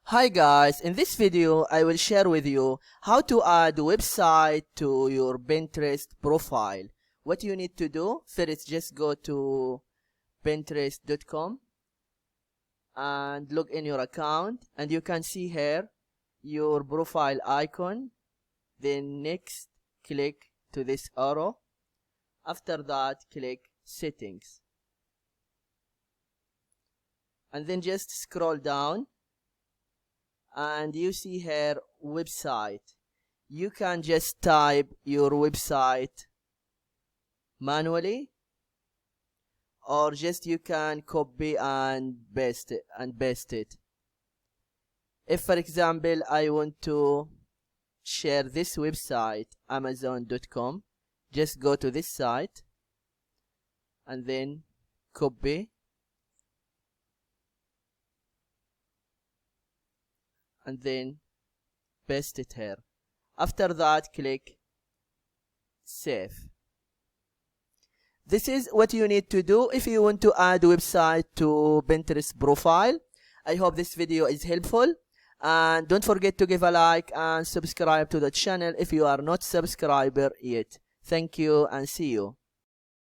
Hi guys, in this video I will share with you how to add a website to your Pinterest profile. What you need to do, first just go to pinterest.com and log in your account, and you can see here your profile icon. Then next click to this arrow. After that click settings, and then just scroll down and you see here website. You can just type your website manually, or just you can copy and paste it. If for example I want to share this website, amazon.com, just go to this site and then copy and then paste it here. After that click save. This is what you need to do if you want to add a website to Pinterest profile. I hope this video is helpful, and don't forget to give a like and subscribe to the channel if you are not subscriber yet. Thank you and see you.